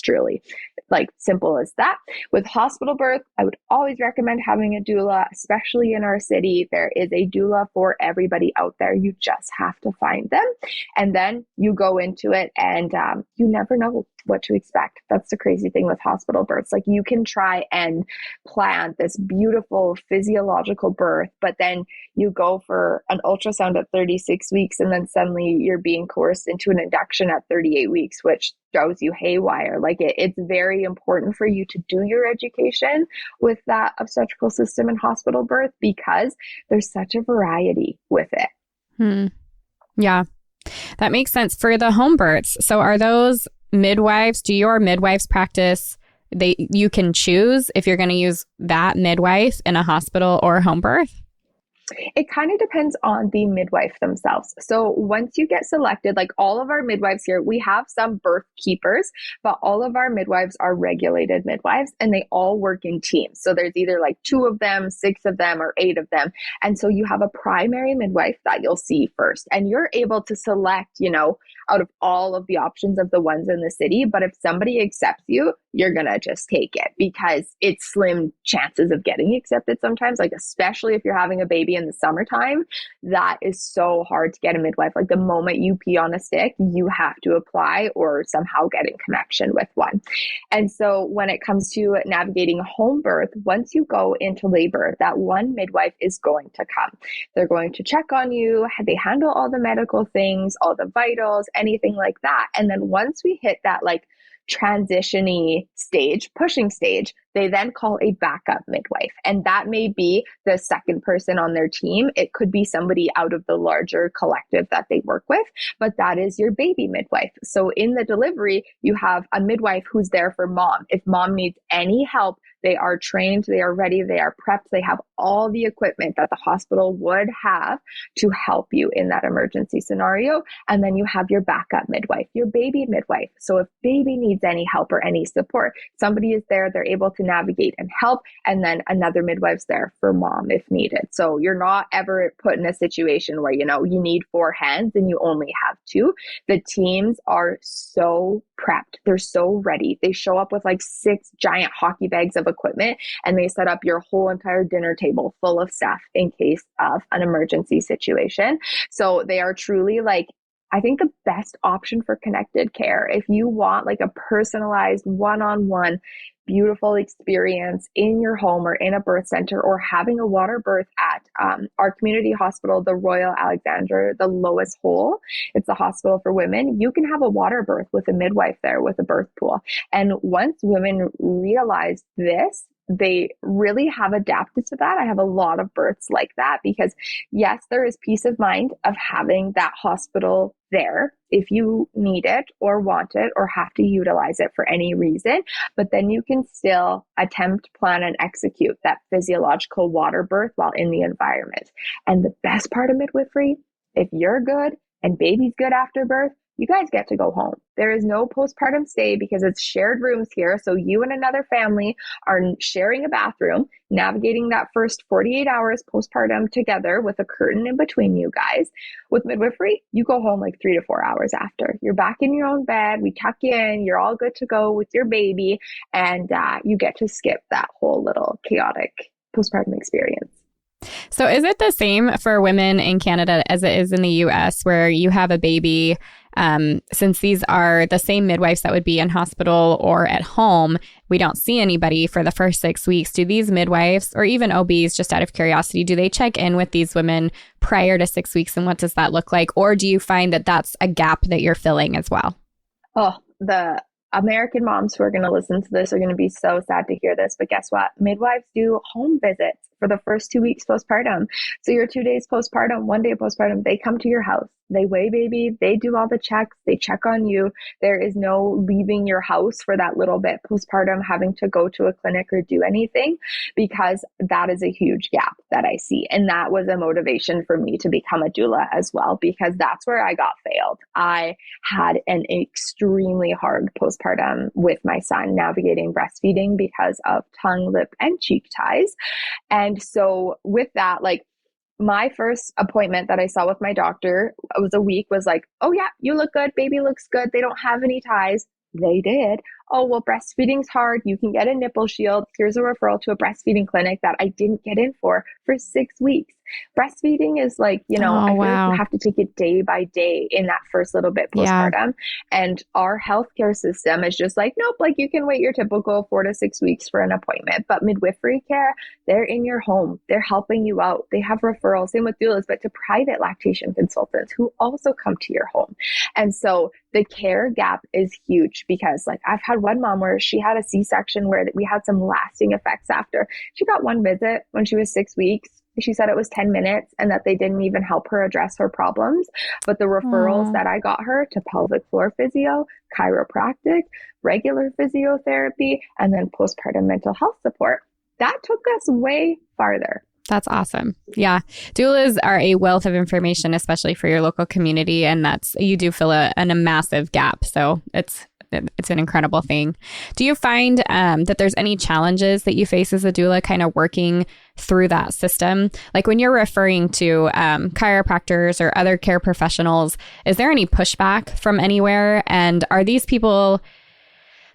truly. Like simple as that. With hospital birth, I would always recommend having a doula, especially in our city. There is a doula for everybody out there. You just have to find them. And then you go into it and you never know what to expect. That's the crazy thing with hospital births. Like you can try and plan this beautiful physiological birth, but then you go for an ultrasound at 36 weeks and then suddenly you're being coerced into an induction at 38 weeks, which throws you haywire. Like it's very important for you to do your education with that obstetrical system and hospital birth because there's such a variety with it.
Yeah, that makes sense. For the home births, so are those midwives? Do your midwives practice? You can choose if you're going to use that midwife in a hospital or home birth?
It kind of depends on the midwife themselves. So once you get selected, like all of our midwives here, we have some birth keepers, but all of our midwives are regulated midwives and they all work in teams. So there's either like 2 of them, 6 of them, or 8 of them. And so you have a primary midwife that you'll see first, and you're able to select, out of all of the options of the ones in the city. But if somebody accepts you, you're going to just take it because it's slim chances of getting accepted sometimes, like especially if you're having a baby in the summertime. That is so hard to get a midwife. Like the moment you pee on a stick, you have to apply or somehow get in connection with one. And so when it comes to navigating home birth, once you go into labor, that one midwife is going to come. They're going to check on you. They handle all the medical things, all the vitals, anything like that. And then once we hit that like transition-y stage, pushing stage, they then call a backup midwife. And that may be the second person on their team. It could be somebody out of the larger collective that they work with, but that is your baby midwife. So in the delivery, you have a midwife who's there for mom. If mom needs any help, they are trained, they are ready, they are prepped, they have all the equipment that the hospital would have to help you in that emergency scenario. And then you have your backup midwife, your baby midwife. So if baby needs any help or any support, somebody is there, they're able to navigate and help. And then another midwife's there for mom if needed. So you're not ever put in a situation where, you need 4 hands and you only have 2. The teams are so prepped. They're so ready. They show up with like 6 giant hockey bags of equipment and they set up your whole entire dinner table full of stuff in case of an emergency situation. So they are truly like, I think the best option for connected care. If you want like a personalized one-on-one beautiful experience in your home or in a birth center or having a water birth at our community hospital, the Royal Alexandra, the Lois Hole. It's a hospital for women. You can have a water birth with a midwife there with a birth pool. And once women realize this, they really have adapted to that. I have a lot of births like that because yes, there is peace of mind of having that hospital there if you need it or want it or have to utilize it for any reason, but then you can still attempt, plan, and execute that physiological water birth while in the environment. And the best part of midwifery, if you're good and baby's good after birth, you guys get to go home. There is no postpartum stay because it's shared rooms here. So you and another family are sharing a bathroom, navigating that first 48 hours postpartum together with a curtain in between you guys. With midwifery, you go home like 3 to 4 hours after. You're back in your own bed. We tuck you in. You're all good to go with your baby. And you get to skip that whole little chaotic postpartum experience.
So is it the same for women in Canada as it is in the US where you have a baby? Since these are the same midwives that would be in hospital or at home, we don't see anybody for the first 6 weeks. Do these midwives or even OBs, just out of curiosity, do they check in with these women prior to 6 weeks? And what does that look like? Or do you find that that's a gap that you're filling as well?
Oh, the American moms who are going to listen to this are going to be so sad to hear this, but guess what? Midwives do home visits for the first 2 weeks postpartum. So your 2 days postpartum, 1 day postpartum, they come to your house. They weigh baby, they do all the checks, they check on you. There is no leaving your house for that little bit postpartum, having to go to a clinic or do anything, because that is a huge gap that I see. And that was a motivation for me to become a doula as well, because that's where I got failed. I had an extremely hard postpartum with my son navigating breastfeeding because of tongue, lip, and cheek ties. And so with that, like, my first appointment that I saw with my doctor was like, oh yeah, you look good. Baby looks good. They don't have any ties. They did. Oh, well, breastfeeding's hard. You can get a nipple shield. Here's a referral to a breastfeeding clinic that I didn't get in for 6 weeks. Breastfeeding is like, I feel like you have to take it day by day in that first little bit postpartum. Yeah. And our healthcare system is just like, nope, like you can wait your typical 4 to 6 weeks for an appointment. But midwifery care, they're in your home. They're helping you out. They have referrals, same with doulas, but to private lactation consultants who also come to your home. And so the care gap is huge, because like I've had one mom where she had a C-section where we had some lasting effects after. She got one visit when she was 6 weeks. She said it was 10 minutes and that they didn't even help her address her problems. But the referrals that I got her to pelvic floor physio, chiropractic, regular physiotherapy, and then postpartum mental health support, that took us way farther.
That's awesome. Yeah. Doulas are a wealth of information, especially for your local community. And you do fill a massive gap. So it's an incredible thing. Do you find that there's any challenges that you face as a doula kind of working through that system? Like when you're referring to chiropractors or other care professionals, is there any pushback from anywhere? And are these people,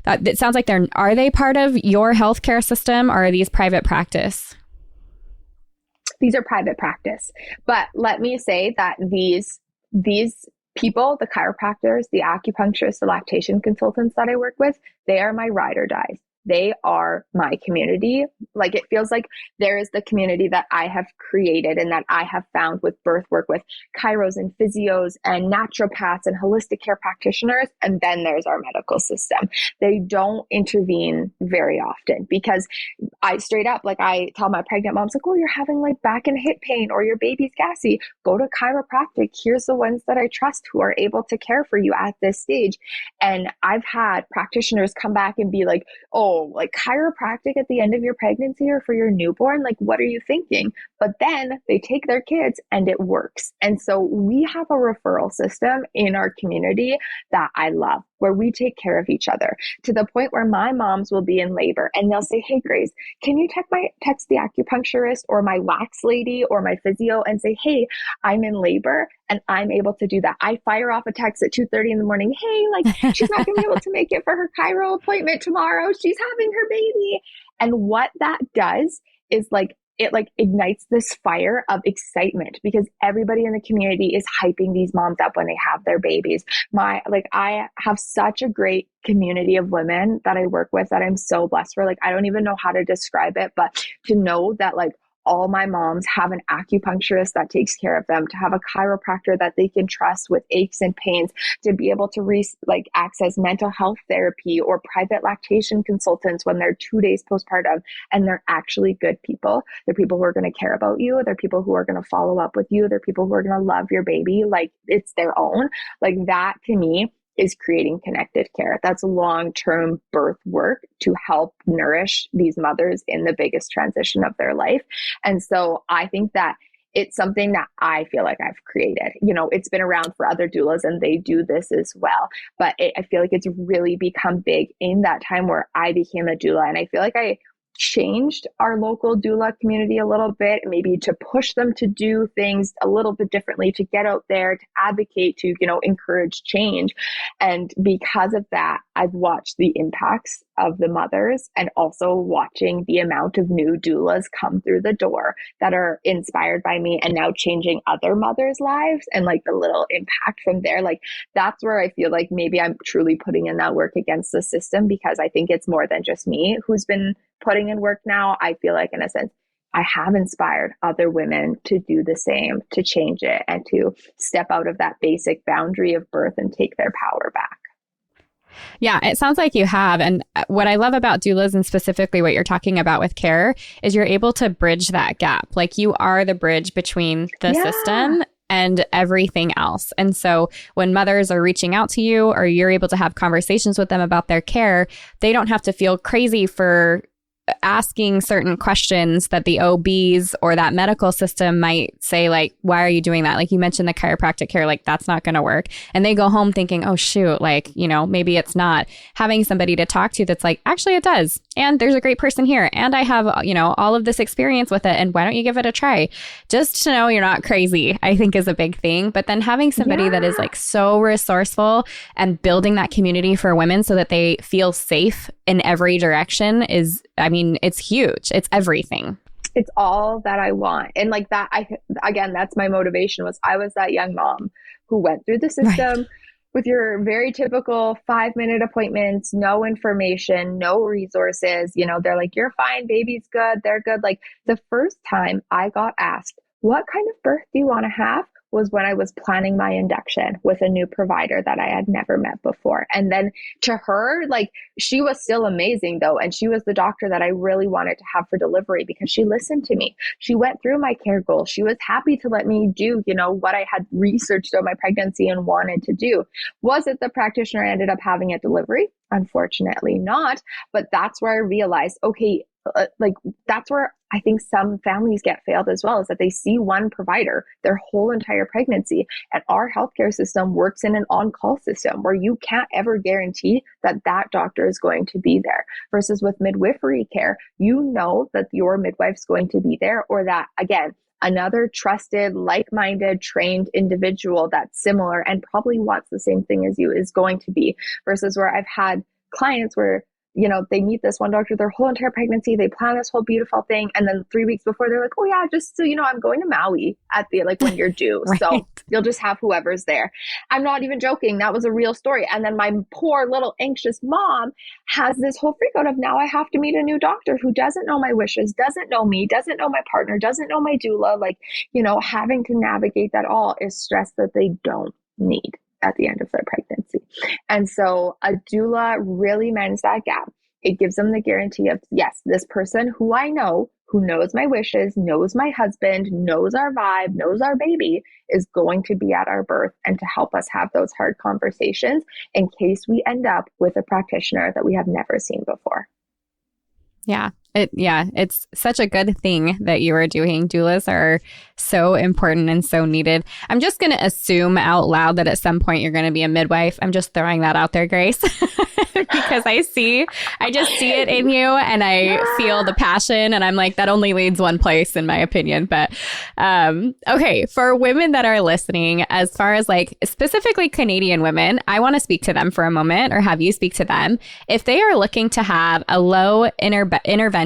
it sounds like are they part of your healthcare system, or are these private practice?
These are private practice. But let me say that these people, the chiropractors, the acupuncturists, the lactation consultants that I work with, they are my ride or dies. They are my community. Like, it feels like there is the community that I have created and that I have found with birth work, with chiros and physios and naturopaths and holistic care practitioners. And then there's our medical system. They don't intervene very often, because I straight up, like, I tell my pregnant moms, like, oh, you're having like back and hip pain, or your baby's gassy, go to chiropractic. Here's the ones that I trust who are able to care for you at this stage. And I've had practitioners come back and be like, oh, like chiropractic at the end of your pregnancy or for your newborn, like, what are you thinking? But then they take their kids and it works. And so we have a referral system in our community that I love, where we take care of each other, to the point where my moms will be in labor and they'll say, hey, Grace, can you text the acupuncturist or my wax lady or my physio and say, hey, I'm in labor and I'm able to do that. I fire off a text at 2:30 in the morning. Hey, like, she's not going to be able to make it for her chiro appointment tomorrow. She's having her baby. And what that does is it ignites this fire of excitement, because everybody in the community is hyping these moms up when they have their babies. I have such a great community of women that I work with that I'm so blessed for. Like, I don't even know how to describe it, but to know that like all my moms have an acupuncturist that takes care of them, to have a chiropractor that they can trust with aches and pains, to be able to access mental health therapy or private lactation consultants when they're 2 days postpartum, and they're actually good people. They're people who are going to care about you. They're people who are going to follow up with you. They're people who are going to love your baby like it's their own. Like, that to me is creating connected care. That's long-term birth work to help nourish these mothers in the biggest transition of their life. And so I think that it's something that I feel like I've created. It's been around for other doulas and they do this as well, but I feel like it's really become big in that time where I became a doula. And I feel like I changed our local doula community a little bit, maybe to push them to do things a little bit differently, to get out there, to advocate, to, encourage change. And because of that, I've watched the impacts of the mothers, and also watching the amount of new doulas come through the door that are inspired by me and now changing other mothers' lives, and like the little impact from there. Like, that's where I feel like maybe I'm truly putting in that work against the system, because I think it's more than just me who's been putting in work now. I feel like, in a sense, I have inspired other women to do the same, to change it, and to step out of that basic boundary of birth and take their power back.
Yeah, it sounds like you have. And what I love about doulas, and specifically what you're talking about with care, is you're able to bridge that gap. Like, you are the bridge between the system and everything else. And so when mothers are reaching out to you or you're able to have conversations with them about their care, they don't have to feel crazy for asking certain questions that the OBs or that medical system might say, like, why are you doing that? Like you mentioned the chiropractic care, like that's not going to work. And they go home thinking, oh, shoot, like, maybe it's not. Having somebody to talk to that's like, actually, it does. And there's a great person here. And I have, all of this experience with it. And why don't you give it a try? Just to know you're not crazy, I think is a big thing. But then having somebody that is like so resourceful and building that community for women so that they feel safe in every direction is, it's huge. It's everything.
It's all that I want. And like that, again, that's my motivation I was that young mom who went through the system with your very typical 5-minute appointments, no information, no resources. They're like, you're fine. Baby's good. They're good. Like the first time I got asked, what kind of birth do you want to have? Was when I was planning my induction with a new provider that I had never met before. And then to her, like she was still amazing though. And she was the doctor that I really wanted to have for delivery because she listened to me. She went through my care goals. She was happy to let me do, what I had researched on my pregnancy and wanted to do. Was it the practitioner I ended up having at delivery? Unfortunately not. But that's where I realized, okay, that's where I think some families get failed as well, is that they see one provider their whole entire pregnancy. And our healthcare system works in an on-call system where you can't ever guarantee that that doctor is going to be there. Versus with midwifery care, that your midwife's going to be there, or that, again, another trusted, like-minded, trained individual that's similar and probably wants the same thing as you is going to be. Versus where I've had clients where they meet this one doctor their whole entire pregnancy. They plan this whole beautiful thing. And then 3 weeks before they're like, oh yeah, just so I'm going to Maui at when you're due.
Right.
So you'll just have whoever's there. I'm not even joking. That was a real story. And then my poor little anxious mom has this whole freak out of now I have to meet a new doctor who doesn't know my wishes, doesn't know me, doesn't know my partner, doesn't know my doula. Having to navigate that all is stress that they don't need at the end of their pregnancy. And so a doula really mends that gap. It gives them the guarantee of, yes, this person who I know, who knows my wishes, knows my husband, knows our vibe, knows our baby, is going to be at our birth and to help us have those hard conversations in case we end up with a practitioner that we have never seen before.
Yeah. It's such a good thing that you are doing. Doulas are so important and so needed. I'm just going to assume out loud that at some point you're going to be a midwife. I'm just throwing that out there, Grace, because I just see it in you and I feel the passion and I'm like, that only leads one place in my opinion. But okay, for women that are listening, as far as specifically Canadian women, I want to speak to them for a moment or have you speak to them. If they are looking to have a low intervention,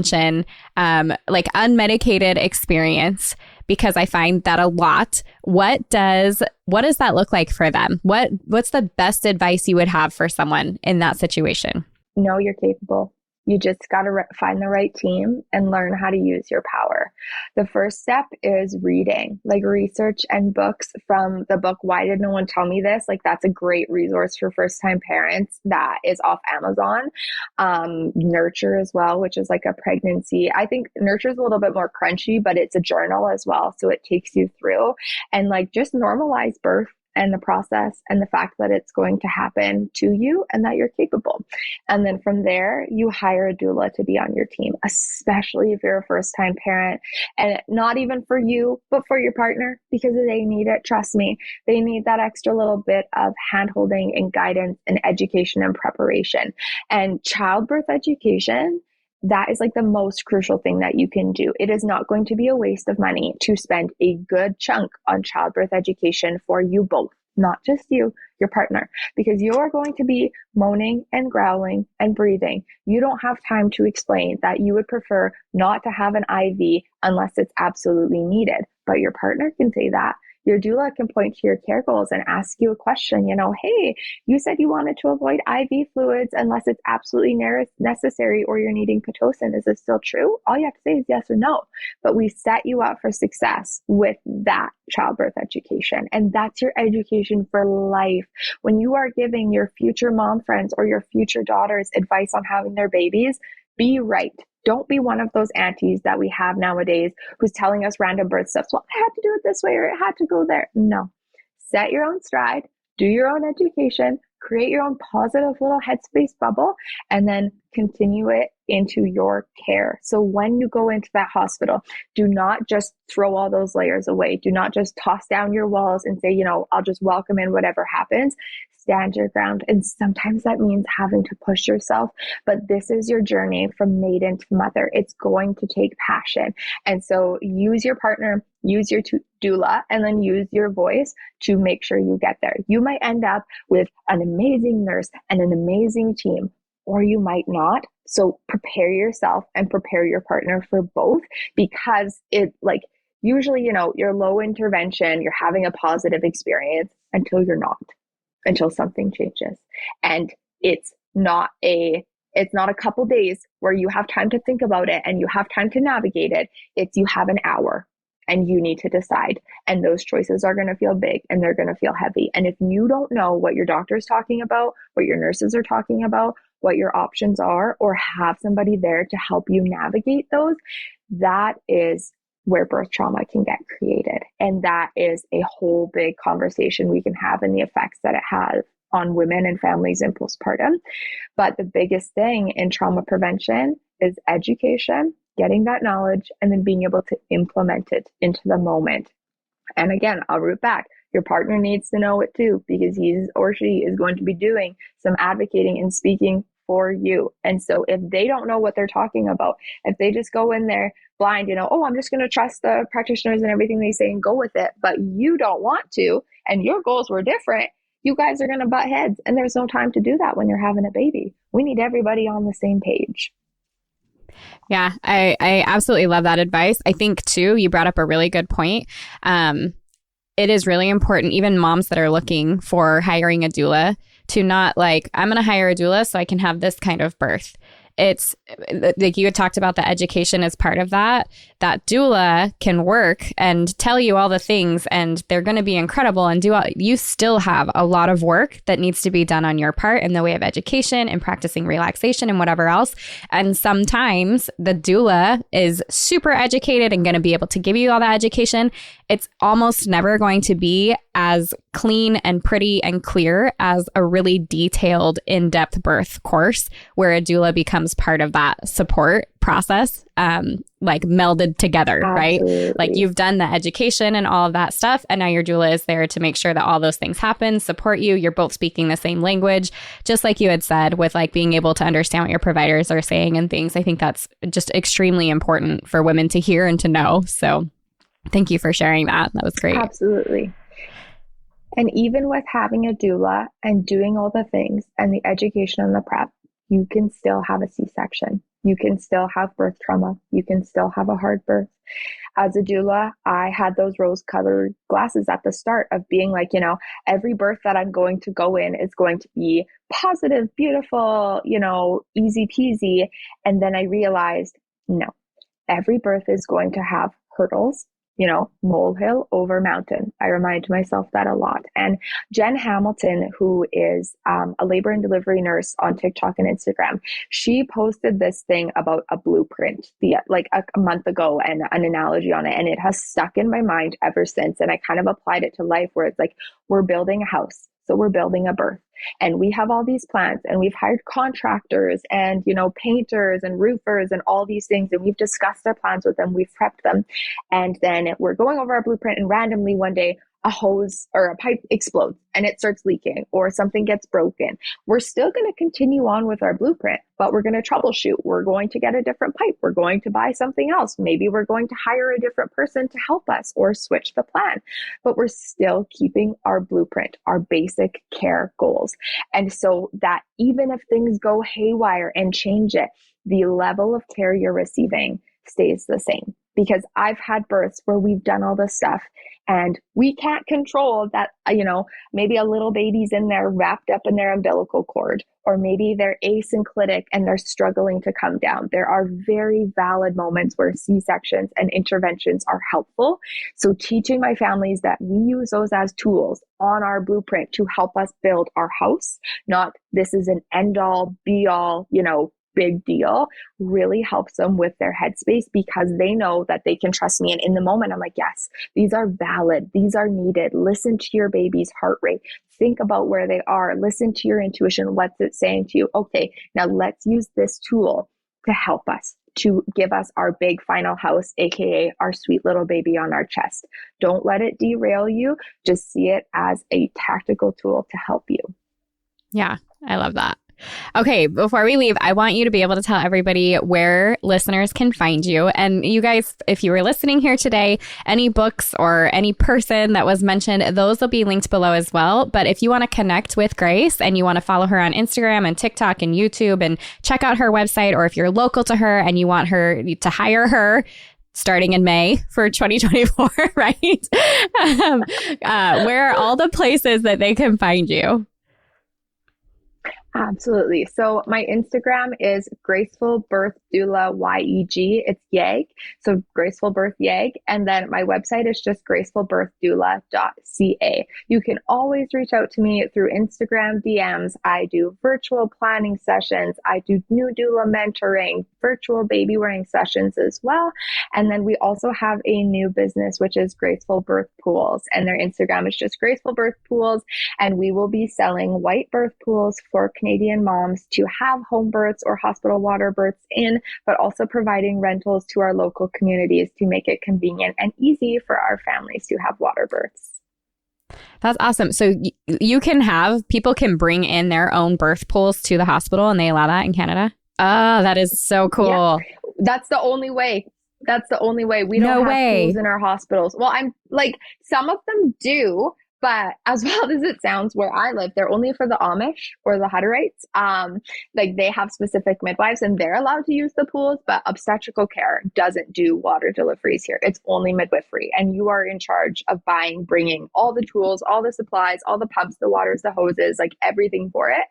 unmedicated experience, because I find that a lot. What does that look like for them? What's the best advice you would have for someone in that situation?
Know you're capable. You just got to find the right team and learn how to use your power. The first step is reading, research and books from the book, Why Did No One Tell Me This? That's a great resource for first-time parents that is off Amazon. Nurture as well, which is a pregnancy. I think Nurture is a little bit more crunchy, but it's a journal as well. So it takes you through and just normalize birth and the process and the fact that it's going to happen to you and that you're capable. And then from there, you hire a doula to be on your team, especially if you're a first-time parent, and not even for you, but for your partner, because they need it. Trust me, they need that extra little bit of handholding and guidance and education and preparation. And childbirth education, that is the most crucial thing that you can do. It is not going to be a waste of money to spend a good chunk on childbirth education for you both, not just you, your partner, because you are going to be moaning and growling and breathing. You don't have time to explain that you would prefer not to have an IV unless it's absolutely needed, but your partner can say that. Your doula can point to your care goals and ask you a question, hey, you said you wanted to avoid IV fluids unless it's absolutely necessary or you're needing Pitocin. Is this still true? All you have to say is yes or no. But we set you up for success with that childbirth education. And that's your education for life. When you are giving your future mom friends or your future daughters advice on having their babies, be right. Don't be one of those aunties that we have nowadays who's telling us random birth stuff. Well, I had to do it this way or it had to go there. No. Set your own stride, do your own education, create your own positive little headspace bubble, and then continue it into your care. So when you go into that hospital, do not just throw all those layers away. Do not just toss down your walls and say, I'll just welcome in whatever happens. Stand your ground. And sometimes that means having to push yourself, but this is your journey from maiden to mother. It's going to take passion. And so use your partner, use your doula, and then use your voice to make sure you get there. You might end up with an amazing nurse and an amazing team, or you might not. So prepare yourself and prepare your partner for both, because usually, you're low intervention, you're having a positive experience until you're not. Until something changes. And it's not a couple days where you have time to think about it and you have time to navigate it. It's you have an hour and you need to decide. And those choices are going to feel big and they're going to feel heavy. And if you don't know what your doctor is talking about, what your nurses are talking about, what your options are, or have somebody there to help you navigate those, that is where birth trauma can get created. And that is a whole big conversation we can have and the effects that it has on women and families in postpartum. But the biggest thing in trauma prevention is education, getting that knowledge, and then being able to implement it into the moment. And again, I'll root back. Your partner needs to know it too, because he or she is going to be doing some advocating and speaking for you. And so if they don't know what they're talking about, if they just go in there blind, I'm just going to trust the practitioners and everything they say and go with it, but you don't want to, and your goals were different, you guys are going to butt heads. And there's no time to do that when you're having a baby. We need everybody on the same page.
Yeah, I absolutely love that advice. I think too, you brought up a really good point. It is really important, even moms that are looking for hiring a doula, to not I'm going to hire a doula so I can have this kind of birth. It's like you had talked about, the education as part of that. That doula can work and tell you all the things, and they're going to be incredible and you still have a lot of work that needs to be done on your part in the way of education and practicing relaxation and whatever else. And sometimes the doula is super educated and going to be able to give you all that education. It's almost never going to be as clean and pretty and clear as a really detailed, in-depth birth course where a doula becomes part of that support process, melded together.
Absolutely.
Right? Like you've done the education and all of that stuff, and now your doula is there to make sure that all those things happen, support you. You're both speaking the same language, just like you had said, with being able to understand what your providers are saying and things. I think that's just extremely important for women to hear and to know. So thank you for sharing that. That was great.
Absolutely. And even with having a doula and doing all the things and the education and the prep, you can still have a C-section. You can still have birth trauma. You can still have a hard birth. As a doula, I had those rose-colored glasses at the start of being every birth that I'm going to go in is going to be positive, beautiful, easy peasy. And then I realized, no, every birth is going to have hurdles. Molehill over mountain. I remind myself that a lot. And Jen Hamilton, who is a labor and delivery nurse on TikTok and Instagram, she posted this thing about a blueprint a month ago and an analogy on it. And it has stuck in my mind ever since. And I kind of applied it to life, where it's we're building a house. So we're building a birth, and we have all these plans, and we've hired contractors and, painters and roofers and all these things. And we've discussed our plans with them. We've prepped them. And then we're going over our blueprint, and randomly one day a hose or a pipe explodes and it starts leaking, or something gets broken. We're still going to continue on with our blueprint, but we're going to troubleshoot. We're going to get a different pipe. We're going to buy something else. Maybe we're going to hire a different person to help us or switch the plan, but we're still keeping our blueprint, our basic care goals. And so that even if things go haywire and change it, the level of care you're receiving stays the same. Because I've had births where we've done all this stuff and we can't control that, maybe a little baby's in there wrapped up in their umbilical cord, or maybe they're asynclitic and they're struggling to come down. There are very valid moments where C-sections and interventions are helpful. So teaching my families that we use those as tools on our blueprint to help us build our house, not this is an end all be all, big deal really helps them with their headspace, because they know that they can trust me. And in the moment, I'm like, yes, these are valid. These are needed. Listen to your baby's heart rate. Think about where they are. Listen to your intuition. What's it saying to you? Okay, now let's use this tool to help us, to give us our big final house, aka our sweet little baby on our chest. Don't let it derail you. Just see it as a tactical tool to help you.
Yeah, I love that. Okay, before we leave, I want you to be able to tell everybody where listeners can find you. And you guys, if you were listening here today, any books or any person that was mentioned, those will be linked below as well. But if you want to connect with Grace and you want to follow her on Instagram and TikTok and YouTube and check out her website, or if you're local to her and you want her to hire her, starting in May for 2024, right? Where are all the places that they can find you?
Absolutely. So my Instagram is Graceful Birth Doula YEG. It's YEG. So Graceful Birth YEG. And then my website is just gracefulbirthdoula.ca. You can always reach out to me through Instagram DMs. I do virtual planning sessions. I do new doula mentoring, virtual baby wearing sessions as well. And then we also have a new business, which is Graceful Birth Pools. And their Instagram is just Graceful Birth Pools. And we will be selling white birth pools for Canadian moms to have home births or hospital water births in, but also providing rentals to our local communities to make it convenient and easy for our families to have water births.
That's awesome. So you can have, people can bring in their own birth pools to the hospital, and they allow that in Canada? Oh, that is so cool.
Yeah. That's the only way. That's the only way. We don't have pools in our hospitals. Well, I'm like, some of them do, but as wild as it sounds, where I live, they're only for the Amish or the Hutterites. Like they have specific midwives and they're allowed to use the pools, but obstetrical care doesn't do water deliveries here. It's only midwifery. And you are in charge of bringing all the tools, all the supplies, all the pumps, the waters, the hoses, like everything for it.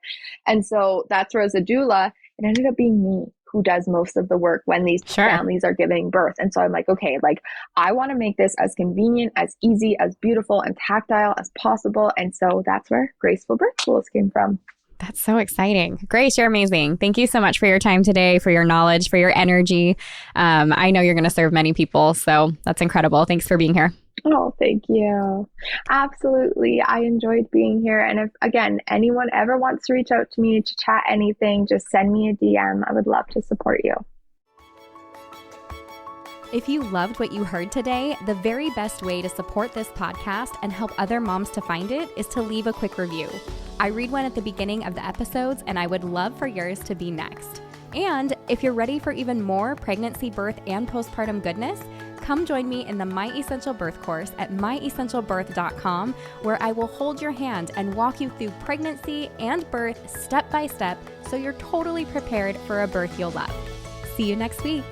And so that's where, as a doula, it ended up being me who does most of the work when these families are giving birth. And so I'm like, okay, like I want to make this as convenient, as easy, as beautiful and tactile as possible. And so that's where Graceful Birth Pools came from.
That's so exciting. Grace, you're amazing. Thank you so much for your time today, for your knowledge, for your energy. I know you're going to serve many people, so that's incredible. Thanks for being here.
Oh, thank you. Absolutely. I enjoyed being here. And if, again, anyone ever wants to reach out to me to chat anything, just send me a DM. I would love to support you.
If you loved what you heard today, the very best way to support this podcast and help other moms to find it is to leave a quick review. I read one at the beginning of the episodes, and I would love for yours to be next. And if you're ready for even more pregnancy, birth, and postpartum goodness, come join me in the My Essential Birth course at myessentialbirth.com, where I will hold your hand and walk you through pregnancy and birth step by step so you're totally prepared for a birth you'll love. See you next week.